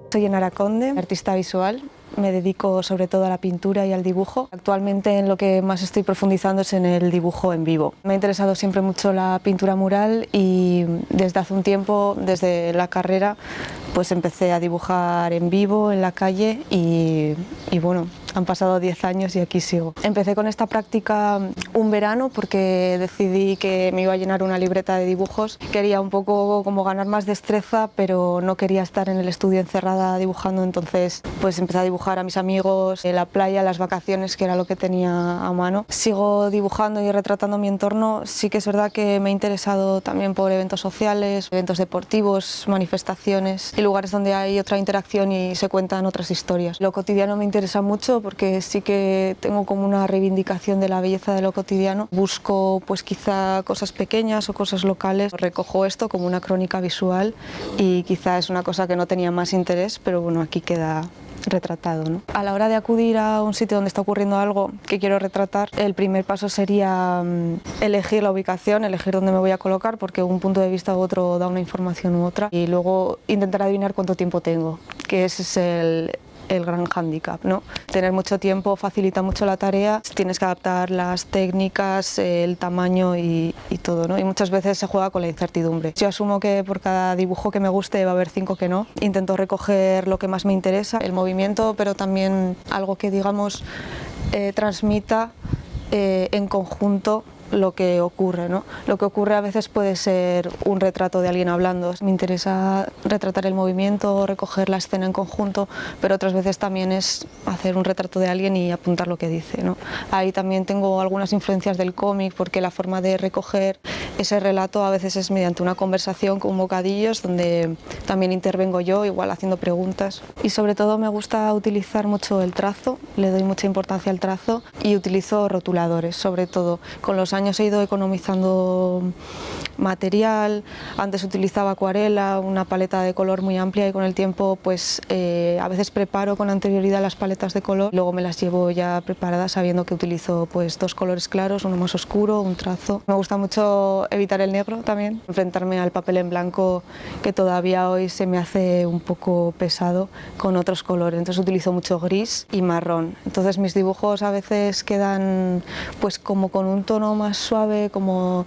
Soy Enara Conde, artista visual. Me dedico sobre todo a la pintura y al dibujo. Actualmente en lo que más estoy profundizando es en el dibujo en vivo. Me ha interesado siempre mucho la pintura mural y desde hace un tiempo, desde la carrera, pues empecé a dibujar en vivo, en la calle y bueno, han pasado 10 años y aquí sigo. Empecé con esta práctica un verano porque decidí que me iba a llenar una libreta de dibujos. Quería un poco como ganar más destreza, pero no quería estar en el estudio encerrada dibujando, entonces pues empecé a dibujar a mis amigos, en la playa, las vacaciones, que era lo que tenía a mano. Sigo dibujando y retratando mi entorno. Sí que es verdad que me he interesado también por eventos sociales, eventos deportivos, manifestaciones y lugares donde hay otra interacción y se cuentan otras historias. Lo cotidiano me interesa mucho porque sí que tengo como una reivindicación de la belleza de lo cotidiano. Busco pues quizá cosas pequeñas o cosas locales. Recojo esto como una crónica visual y quizá es una cosa que no tenía más interés, pero bueno, aquí queda retratado, ¿no? A la hora de acudir a un sitio donde está ocurriendo algo que quiero retratar, el primer paso sería elegir la ubicación, elegir dónde me voy a colocar, porque un punto de vista u otro da una información u otra, y luego intentar adivinar cuánto tiempo tengo, que ese es el gran hándicap, ¿no? Tener mucho tiempo facilita mucho la tarea, tienes que adaptar las técnicas, el tamaño y todo, ¿no? Y muchas veces se juega con la incertidumbre. Yo asumo que por cada dibujo que me guste va a haber 5 que no. Intento recoger lo que más me interesa, el movimiento, pero también algo que, digamos, transmita en conjunto lo que ocurre, ¿no? Lo que ocurre a veces puede ser un retrato de alguien hablando. Me interesa retratar el movimiento, recoger la escena en conjunto, pero otras veces también es hacer un retrato de alguien y apuntar lo que dice, ¿no? Ahí también tengo algunas influencias del cómic, porque la forma de recoger ese relato a veces es mediante una conversación con bocadillos, donde también intervengo yo, igual haciendo preguntas. Y sobre todo me gusta utilizar mucho el trazo, le doy mucha importancia al trazo y utilizo rotuladores, sobre todo. Con los años he ido economizando material. Antes utilizaba acuarela, una paleta de color muy amplia, y con el tiempo pues a veces preparo con anterioridad las paletas de color, luego me las llevo ya preparadas sabiendo que utilizo pues 2 colores claros, uno más oscuro, un trazo. Me gusta mucho evitar el negro también, enfrentarme al papel en blanco, que todavía hoy se me hace un poco pesado, con otros colores. Entonces utilizo mucho gris y marrón. Entonces mis dibujos a veces quedan pues como con un tono más suave, como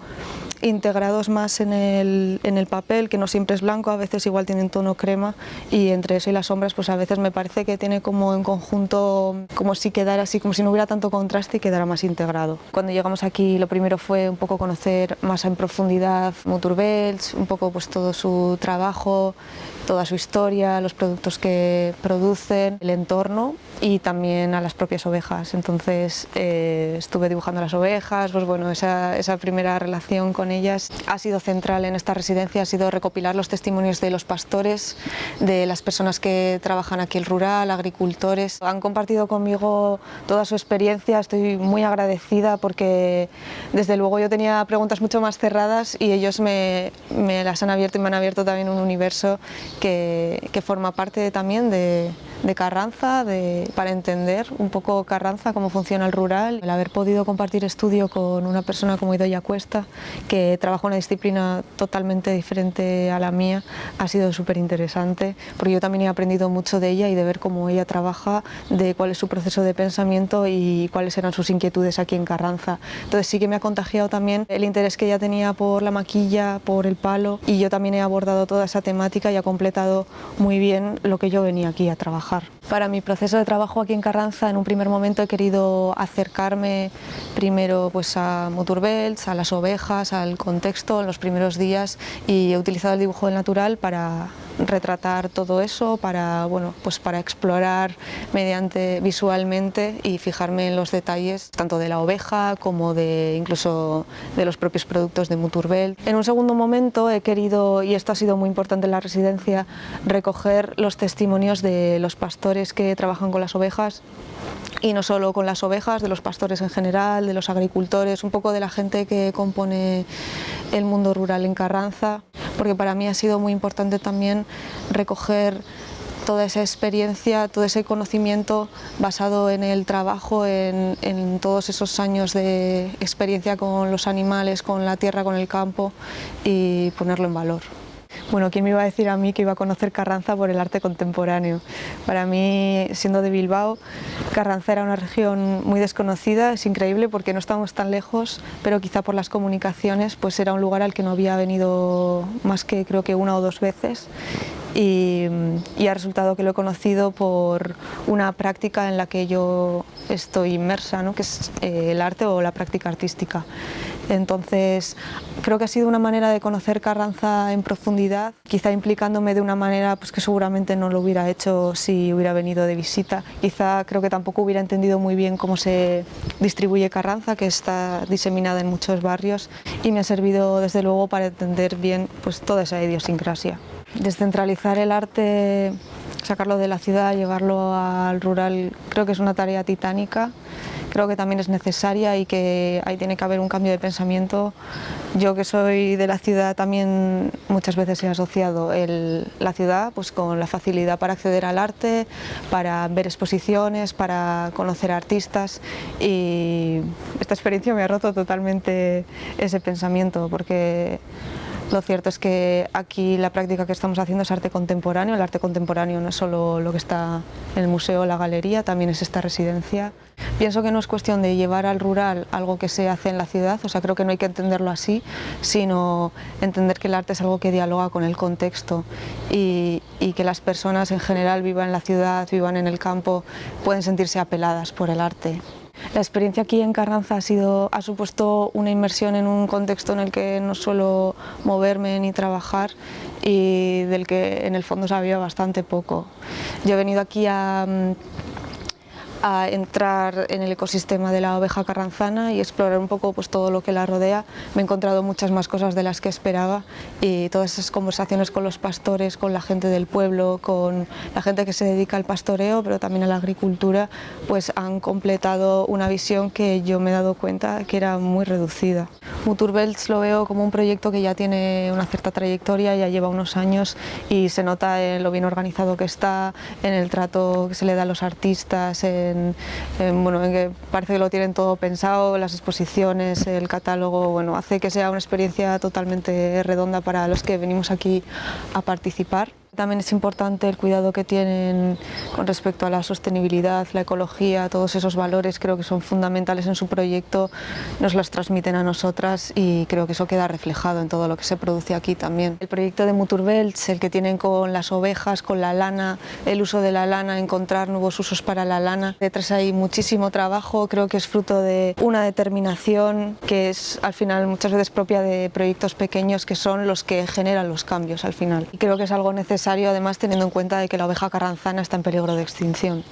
integrados más en el papel, que no siempre es blanco, a veces igual tienen tono crema, y entre eso y las sombras pues a veces me parece que tiene como en conjunto, como si quedara así, como si no hubiera tanto contraste y quedara más integrado. Cuando llegamos aquí lo primero fue un poco conocer más en profundidad Motorbells, un poco pues todo su trabajo, toda su historia, los productos que producen, el entorno y también a las propias ovejas. Entonces estuve dibujando las ovejas, pues bueno, esa primera relación con ellas ha sido central en esta residencia, ha sido recopilar los testimonios de los pastores, de las personas que trabajan aquí el rural, agricultores. Han compartido conmigo toda su experiencia, estoy muy agradecida porque desde luego yo tenía preguntas mucho más cerradas y ellos me las han abierto y me han abierto también un universo que forma parte también de Carranza, para entender un poco Carranza, cómo funciona el rural. El haber podido compartir estudio con una persona como Idoia Cuesta, que trabaja una disciplina totalmente diferente a la mía, ha sido súper interesante, porque yo también he aprendido mucho de ella y de ver cómo ella trabaja, de cuál es su proceso de pensamiento y cuáles eran sus inquietudes aquí en Carranza. Entonces sí que me ha contagiado también el interés que ella tenía por la maquilla, por el palo, y yo también he abordado toda esa temática y ha completado muy bien lo que yo venía aquí a trabajar. Para mi proceso de trabajo aquí en Carranza, en un primer momento he querido acercarme primero pues a Motorbells, a las ovejas, al contexto en los primeros días, y he utilizado el dibujo del natural para retratar todo eso, para, bueno, pues para explorar visualmente y fijarme en los detalles tanto de la oveja como incluso de los propios productos de Motorbells. En un segundo momento he querido, y esto ha sido muy importante en la residencia, recoger los testimonios de los pastores que trabajan con las ovejas, y no solo con las ovejas, de los pastores en general, de los agricultores, un poco de la gente que compone el mundo rural en Carranza, porque para mí ha sido muy importante también recoger toda esa experiencia, todo ese conocimiento basado en el trabajo, en todos esos años de experiencia con los animales, con la tierra, con el campo, y ponerlo en valor. Bueno, ¿quién me iba a decir a mí que iba a conocer Carranza por el arte contemporáneo? Para mí, siendo de Bilbao, Carranza era una región muy desconocida, es increíble porque no estamos tan lejos, pero quizá por las comunicaciones pues era un lugar al que no había venido más que creo que 1 o 2 veces. Y ha resultado que lo he conocido por una práctica en la que yo estoy inmersa, ¿no? Que es el arte o la práctica artística. Entonces creo que ha sido una manera de conocer Carranza en profundidad, quizá implicándome de una manera pues, que seguramente no lo hubiera hecho si hubiera venido de visita. Quizá creo que tampoco hubiera entendido muy bien cómo se distribuye Carranza, que está diseminada en muchos barrios, y me ha servido desde luego para entender bien pues, toda esa idiosincrasia. Descentralizar el arte, sacarlo de la ciudad, llevarlo al rural, creo que es una tarea titánica, creo que también es necesaria y que ahí tiene que haber un cambio de pensamiento. Yo que soy de la ciudad también muchas veces he asociado la ciudad pues, con la facilidad para acceder al arte, para ver exposiciones, para conocer artistas, y esta experiencia me ha roto totalmente ese pensamiento, porque lo cierto es que aquí la práctica que estamos haciendo es arte contemporáneo. El arte contemporáneo no es solo lo que está en el museo o la galería, también es esta residencia. Pienso que no es cuestión de llevar al rural algo que se hace en la ciudad, o sea, creo que no hay que entenderlo así, sino entender que el arte es algo que dialoga con el contexto y que las personas en general, vivan en la ciudad, vivan en el campo, pueden sentirse apeladas por el arte. La experiencia aquí en Carranza ha supuesto una inmersión en un contexto en el que no suelo moverme ni trabajar y del que en el fondo sabía bastante poco. Yo he venido aquí a entrar en el ecosistema de la oveja carranzana y explorar un poco pues, todo lo que la rodea. Me he encontrado muchas más cosas de las que esperaba, y todas esas conversaciones con los pastores, con la gente del pueblo, con la gente que se dedica al pastoreo, pero también a la agricultura, pues han completado una visión que yo me he dado cuenta que era muy reducida. Muturbelts lo veo como un proyecto que ya tiene una cierta trayectoria, ya lleva unos años, y se nota en lo bien organizado que está, en el trato que se le da a los artistas, en que parece que lo tienen todo pensado, las exposiciones, el catálogo, bueno, hace que sea una experiencia totalmente redonda para los que venimos aquí a participar. También es importante el cuidado que tienen con respecto a la sostenibilidad, la ecología, todos esos valores creo que son fundamentales en su proyecto, nos los transmiten a nosotras y creo que eso queda reflejado en todo lo que se produce aquí también. El proyecto de Muturbelts, el que tienen con las ovejas, con la lana, el uso de la lana, encontrar nuevos usos para la lana. Detrás hay muchísimo trabajo, creo que es fruto de una determinación que es al final muchas veces propia de proyectos pequeños que son los que generan los cambios al final. Y creo que es algo necesario, además teniendo en cuenta de que la oveja carranzana está en peligro de extinción.